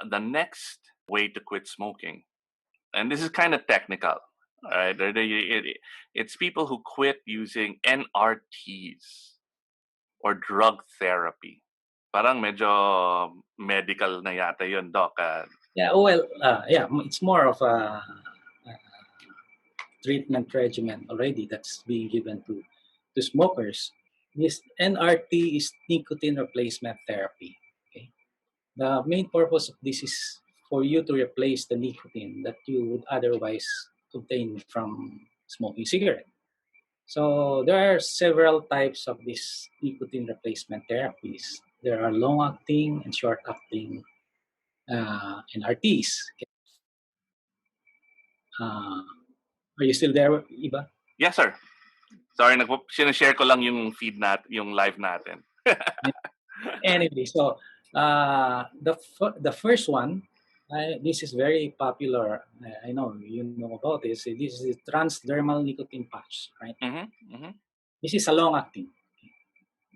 the next way to quit smoking, and this is kind of technical, right? It's people who quit using NRTs or drug therapy. Parang medyo medical na yata yun, Doc. Yeah, well, it's more of a treatment regimen already that's being given to smokers. This NRT is nicotine replacement therapy. Okay? The main purpose of this is for you to replace the nicotine that you would otherwise obtain from smoking cigarette. So there are several types of these nicotine replacement therapies. There are long-acting and short-acting NRTs. Are you still there, Iba? Yes, sir. Sorry, sinashare ko lang yung feed yung live natin. Anyway, so the first one, this is very popular. I know you know about this. This is transdermal nicotine patch, right? This is a long-acting.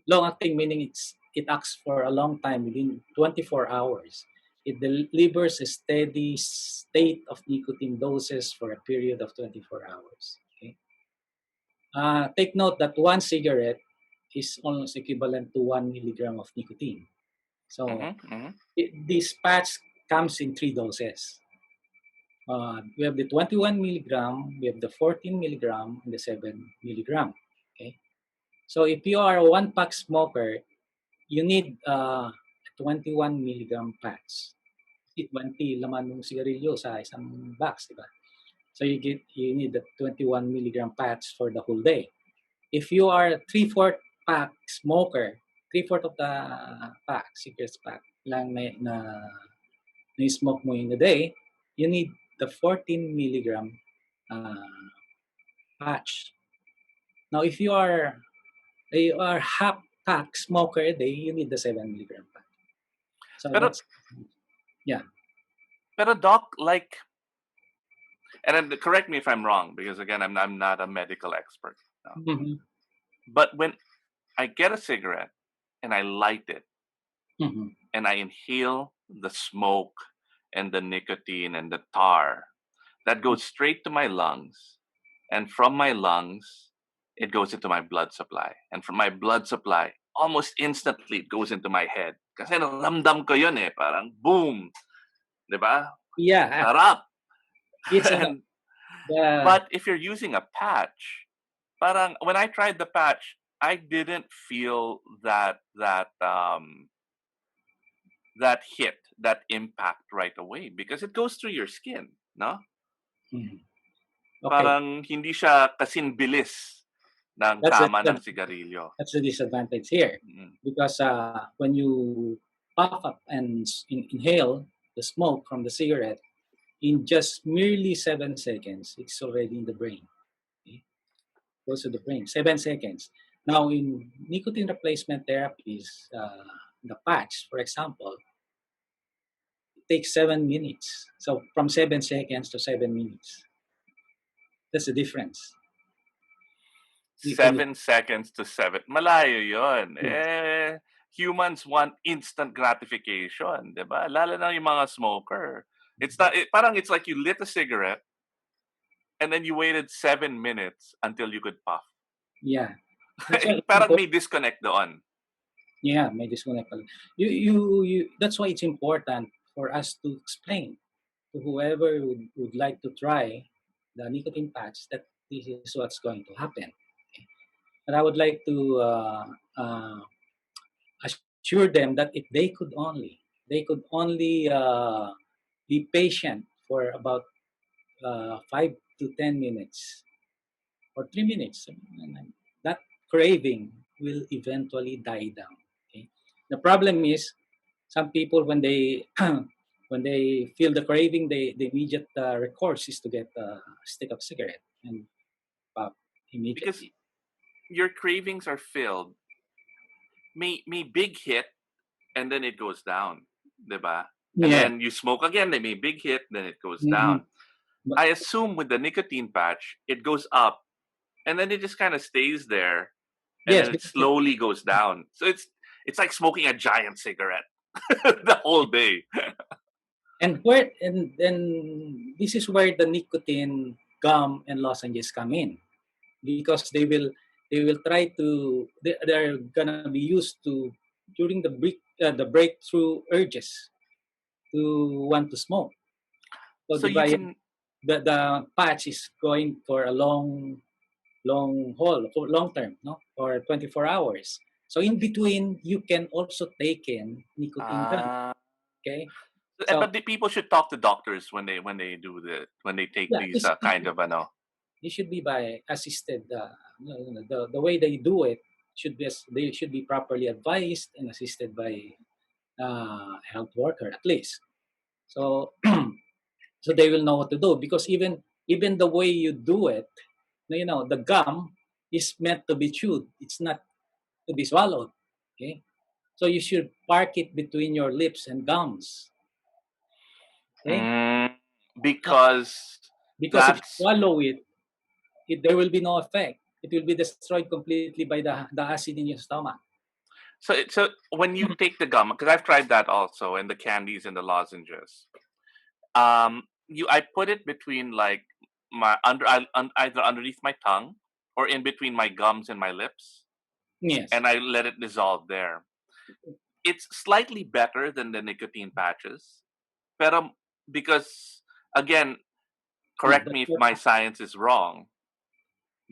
Long-acting meaning it acts for a long time, within 24 hours. It delivers a steady state of nicotine doses for a period of 24 hours. Okay? Take note that one cigarette is almost equivalent to 1 milligram of nicotine. So this patch comes in 3 doses. We have the 21 milligram, we have the 14 milligram, and the 7 milligram. Okay, so if you are a 1-pack smoker, you need 21 milligram patch. 20 laman ng sigarilyo sa isang box, diba? So you need the 21 milligram patch for the whole day. If you are a 3/4 pack smoker, 3/4 of the pack, cigarettes pack lang na smoke mo in a day, you need the 14 milligram patch. Now, if you are half pack smoker a day, you need the 7 milligram patch. So yeah. Pero Doc, like, and then correct me if I'm wrong, because again, I'm not a medical expert. No? But when I get a cigarette and I light it, and I inhale the smoke and the nicotine and the tar, that goes straight to my lungs, and from my lungs, it goes into my blood supply, and from my blood supply, almost instantly, it goes into my head. Kasi naramdam ko yun eh, parang boom, diba? Yeah. Sarap. But if you're using a patch, parang when I tried the patch, I didn't feel that hit, that impact right away, because it goes through your skin, no? Okay. Parang hindi siya kasing bilis ng tama ng sigarilyo. That's the disadvantage here. Because when you puff up and inhale the smoke from the cigarette, in just merely 7 seconds, it's already in the brain. Okay? Goes to the brain, 7 seconds. Now, in nicotine replacement therapies, the patch, for example, it takes 7 minutes. So from 7 seconds to 7 minutes. That's the difference. 7 seconds to 7. Malayo yun. Yes. Humans want instant gratification, diba? Lalo na yung mga smoker. It's not, parang it's like you lit a cigarette and then you waited 7 minutes until you could puff. Yeah. Parang may disconnect doon. Yeah, may disconnect. You that's why it's important for us to explain to whoever would like to try the nicotine patch that this is what's going to happen. Okay? And I would like to assure them that if they could only be patient for about 5 to 10 minutes or 3 minutes, that craving will eventually die down. Okay? The problem is some people, when they when they feel the craving, the immediate recourse is to get a stick of cigarette and pop immediately. Because your cravings are filled. May big hit and then it goes down, diba? And then you smoke again, they may big hit, then it goes down. I assume with the nicotine patch, it goes up and then it just kind of stays there and then it slowly goes down. So it's like smoking a giant cigarette the whole day. And then this is where the nicotine gum and lozenges come in, because they will try to they're gonna be used to during the breakthrough urges to want to smoke. So So you can the patch is going for a long haul, for long term, no, for 24 hours. So in between, you can also take in nicotine gum. uh Okay, but so the people should talk to doctors when they take yeah, these kind of ano. this should be by assisted. The way they do it should be they should be properly advised and assisted by a health worker at least. So so they will know what to do, because even the way you do it, the gum is meant to be chewed. It's not to be swallowed. Okay, so you should park it between your lips and gums. Okay, Mm, now, because because if you that's swallow there will be no effect. It will be destroyed completely by the acid in your stomach. so when you take the gum, because I've tried that also, and the candies and the lozenges. You I put it between like either underneath my tongue or in between my gums and my lips, Yes. and I let it dissolve there. It's slightly better than the nicotine patches, pero because again, correct That's me if what, my science is wrong,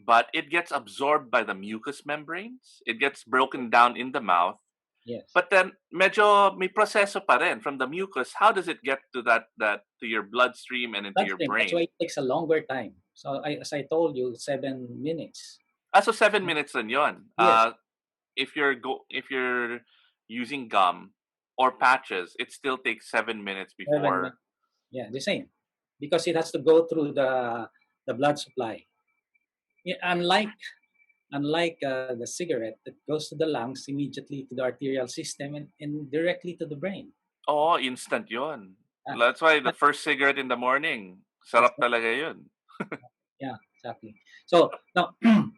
but it gets absorbed by the mucous membranes. It gets broken down in the mouth. yes. But then medyo may proseso pa rin from the mucus. How does it get to that to your bloodstream and into your That's why brain? it takes a longer time. So as I told you, 7 minutes. So 7 minutes din yon. Yes, If you're using gum or patches, it still takes 7 minutes 7 minutes. before. Yeah, the same, because it has to go through the blood supply. Yeah, unlike the cigarette that goes to the lungs immediately to the arterial system and directly to the brain. Oh, instant yon. Ah, That's why the that, first cigarette in the morning, that's sarap talaga yun. yeah, exactly. So now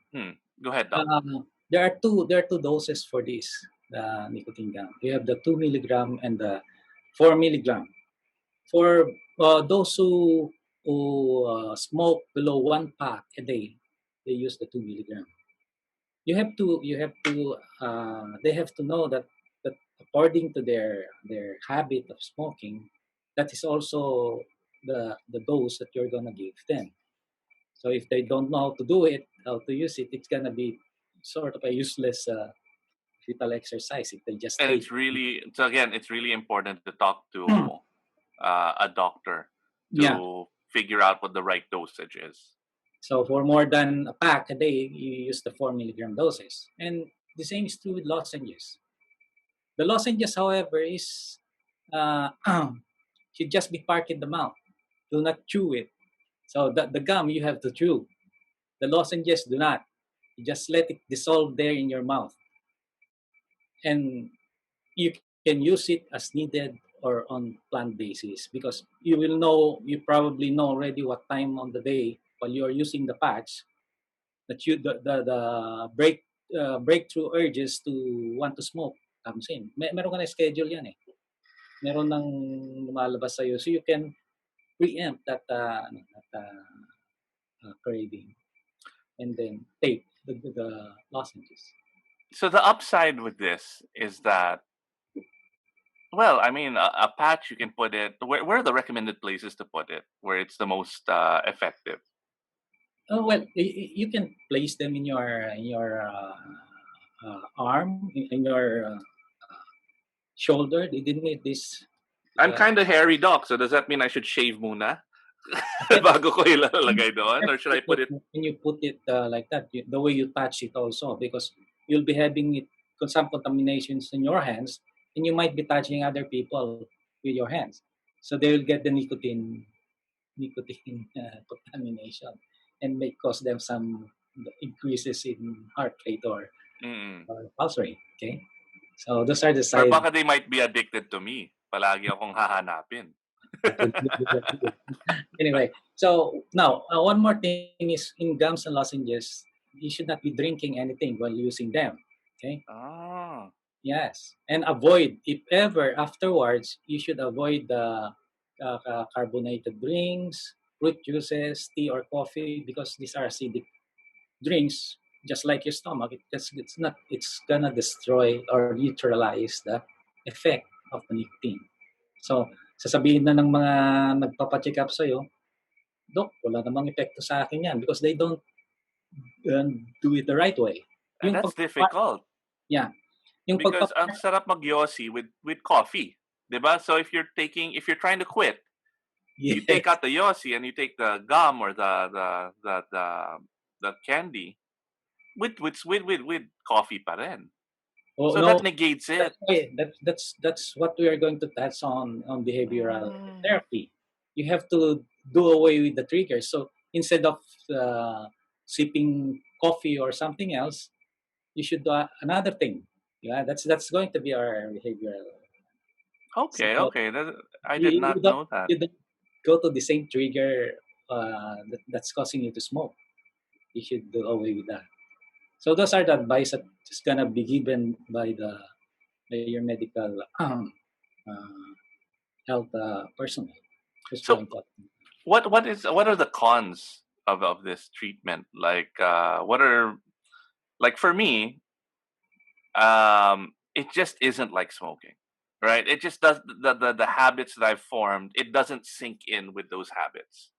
Hmm. Go ahead, doc. there are two doses for this nicotine gum. You have the 2 milligram and the 4 milligram. For those who smoke below 1 pack a day, they use the 2 milligram. They have to know that according to their habit of smoking, that is also the dose that you're gonna give them. So if they don't know how to do it, how to use it, it's gonna be sort of a useless vital exercise if they just And take. it's really important to talk to a doctor Yeah. to figure out what the right dosage is. So for more than a pack a day, you use the 4 milligram doses. And the same is true with lozenges. The lozenges, however, is should just be parked in the mouth. Do not chew it. So the gum you have to chew. The lozenges do not. You just let it dissolve there in your mouth. And you can use it as needed or on planned basis, because you probably know already what time on the day while you're using the patch that the breakthrough urges to want to smoke comes in. Meron ka na schedule yan eh. Meron nang lumalabas sa'yo. So you can preempt that craving and then take the lozenges. So the upside with this is that, well, I mean, a patch you can put it. Where are the recommended places to put it where it's the most effective? Oh, well, you can place them in your arm, in your shoulder. They didn't need this. I'm Uh, kind of hairy, doc. So does that mean I should shave muna yeah, bago ko ilalagay doon, or should I put it? when you put it like that, the way you touch it also, because you'll be having some contaminations in your hands, and you might be touching other people with your hands, so they will get the nicotine contamination, and may cause them some increases in heart rate Mm. or pulse rate. Okay, so those are the Or side baka they might be addicted to me. Palagi akong hahanapin. that will anyway. So now one more thing is, in gums and lozenges, you should not be drinking anything while using them. Okay. Ah. Yes, and avoid, if ever afterwards, you should avoid carbonated drinks, fruit juices, tea or coffee, because these are acidic drinks. Just like your stomach, it's gonna destroy or neutralize the effect of the nicotine. So, sasabihin na ng mga nagpapacheck up sa'yo, Dok, wala namang epekto sa akin yan because they don't do it the right way. And Yung that's difficult. Yeah. Yung because ang sarap mag-yossi with coffee, diba? So if you're trying to quit, yes. you take out the yossi and you take the gum or the candy with coffee pa rin. Oh, so no, that negates it. That's what we are going to touch on behavioral therapy. You have to do away with the triggers. So instead of sipping coffee or something else, you should do another thing. Yeah, that's going to be our behavioral. Okay, So okay. I did not know that. You don't go to the same trigger that's causing you to smoke. You should do away with that. So those are the advice that is gonna be given by your medical health personnel. So what are the cons of this treatment? Like what are, like, for me, it just isn't like smoking, right? It just does the habits that I've formed, it doesn't sink in with those habits.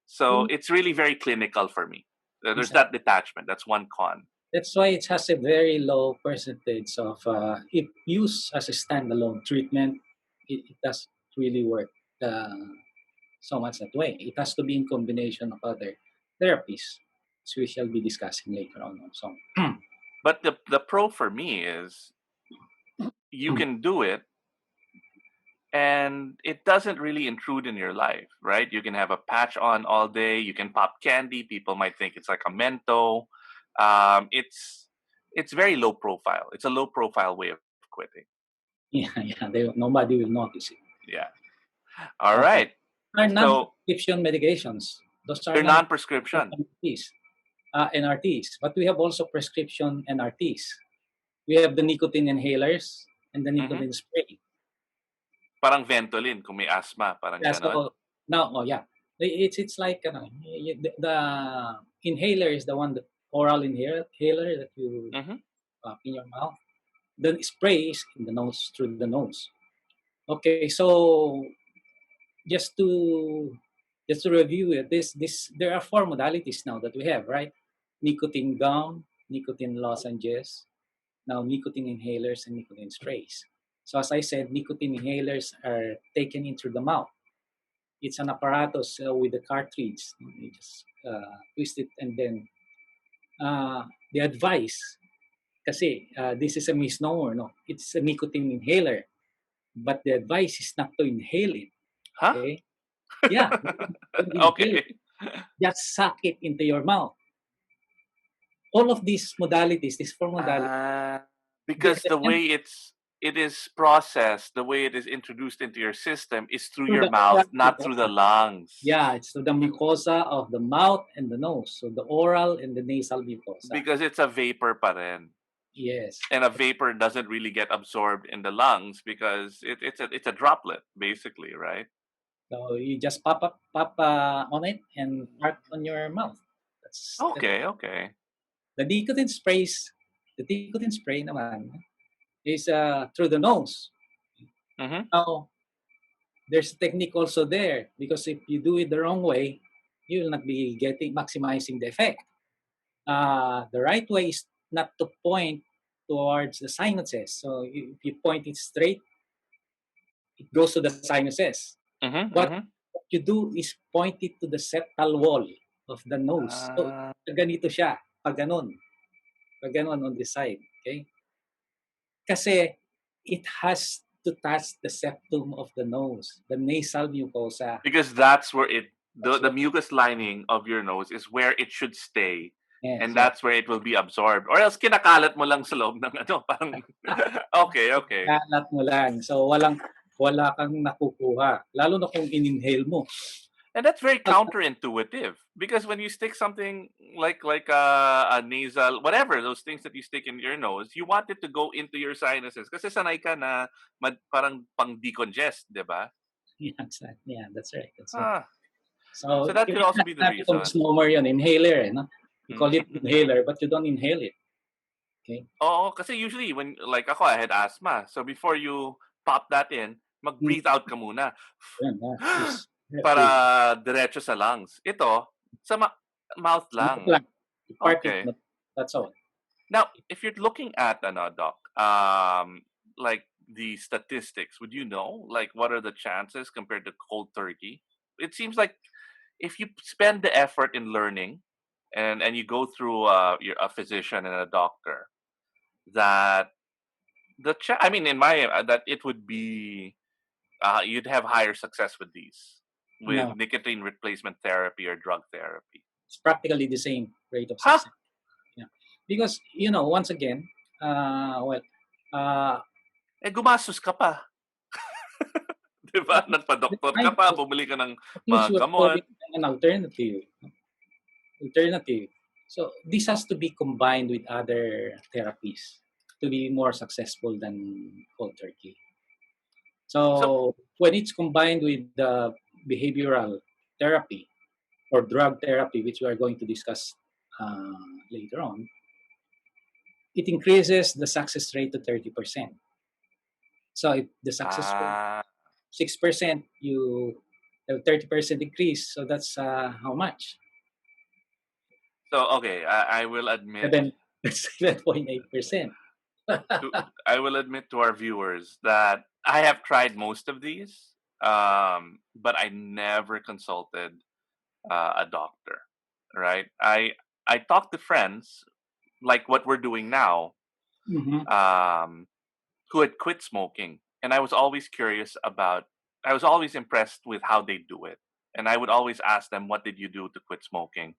So it's really very clinical for me. There's that detachment. That's one con. That's why it has a very low percentage of if used as a standalone treatment, it does really work so much that way. It has to be in combination of other therapies, as we shall be discussing later on. So, but the pro for me is you can do it and it doesn't really intrude in your life, right? You can have a patch on all day. You can pop candy. People might think it's like a mento. It's very low profile. It's a low profile way of quitting. Yeah, nobody will notice it. Yeah. All right. Are non-prescription medications. Those are non-prescription. NRTs. But we have also prescription NRTs. We have the nicotine inhalers and the nicotine spray. Parang Ventolin kung may asthma, parang ganon. It's like the inhaler is the one, the oral inhaler that you in your mouth. The spray is in the nose, through the nose. Okay, so just to review it, there are 4 modalities now that we have, right? Nicotine gum, nicotine lozenges, now nicotine inhalers and nicotine sprays. So as I said, nicotine inhalers are taken in through the mouth. It's an apparatus with the cartridge. You just twist it, and then the advice, kasi this is a misnomer, no? It's a nicotine inhaler, but the advice is not to inhale it. Okay? Yeah. Okay. Just suck it into your mouth. All of these modalities, these 4 modalities. Because the way it is processed, the way it is introduced into your system is through your mouth, not through the lungs. Yeah, it's through the mucosa of the mouth and the nose. So the oral and the nasal mucosa. Because it's a vapor pa rin. Yes. And a vapor doesn't really get absorbed in the lungs because it's a droplet, basically, right? So you just pop on it and mark on your mouth. Okay. The nicotine spray naman is through the nose. Now, there's a technique also there, because if you do it the wrong way, you will not be maximizing the effect. The right way is not to point towards the sinuses. So if you point it straight, it goes to the sinuses. What you do is point it to the septal wall of the nose. So ganito siya, pag ganon on the side. Okay? Kasi it has to touch the septum of the nose, the nasal mucosa. Because that's where the mucus lining of your nose is where it should stay. Yes, and that's where it will be absorbed. Or else kinakalat mo lang sa loob ng parang okay. Kalat mo lang. So wala kang nakukuha. Lalo na kung in-inhale mo. And that's very counterintuitive, because when you stick something like a nasal, whatever, those things that you stick in your nose, you want it to go into your sinuses kasi sanay ka na parang pang decongest, di ba? Yeah, exactly. Yeah, that's right. That's right. Ah, So so that yung could also be the sinabi ko reason. misnomer yun, inhaler, eh, no? You call it Mm-hmm. inhaler, but you don't inhale it. Okay? Oo, kasi usually when like ako, I had asthma. So before you pop that in, Mm, mag-breathe out ka muna. yun, please. Para Please. diretso sa lungs. Ito, sa mouth Mouth lang. lang. Part it, Okay. that's all. Now, if you're looking at ano, doc, like the statistics, would you know like what are the chances compared to cold turkey? It seems like if you spend the effort in learning and you go through a physician and a doctor, that I mean, in my that it would be you'd have higher success with these with No, nicotine replacement therapy or drug therapy. it's practically the same rate of Huh? success. Yeah. Because, once again, well, uh, Eh, gumastos ka pa. Di ba? Nagpa-doktor ka pa, bumili ka ng at mga least you are gamot. calling an alternative. Alternative. So this has to be combined with other therapies to be more successful than cold turkey. So, So when it's combined with the behavioral therapy or drug therapy, which we are going to discuss later on, it increases the success rate to 30%. So if the success rate ah, 6%, you have 30% increase. So that's how much? so okay, I will admit 7.8%. to I will admit to our viewers that I have tried most of these, but I never consulted a doctor. Right? I talked to friends like what we're doing now, Mm-hmm. um, who had quit smoking, and I was always curious about. I was always impressed with how they do it, and I would always ask them, "What did you do to quit smoking?"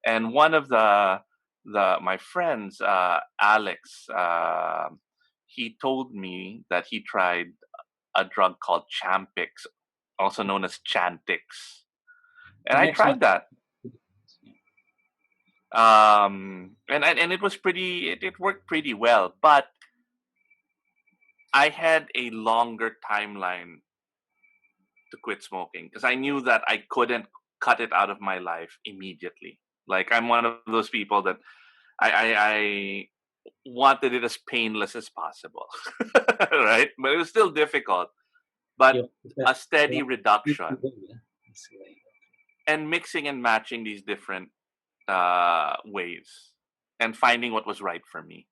And one of the my friends, Alex, he told me that he tried a drug called Champix, also known as Chantix, and The I next one. tried that. And it was pretty. It worked pretty well, but I had a longer timeline to quit smoking because I knew that I couldn't cut it out of my life immediately. Like I'm one of those people that I wanted it as painless as possible, right? But it was still difficult. But You, a steady you, reduction yeah. and mixing and matching these different ways and finding what was right for me.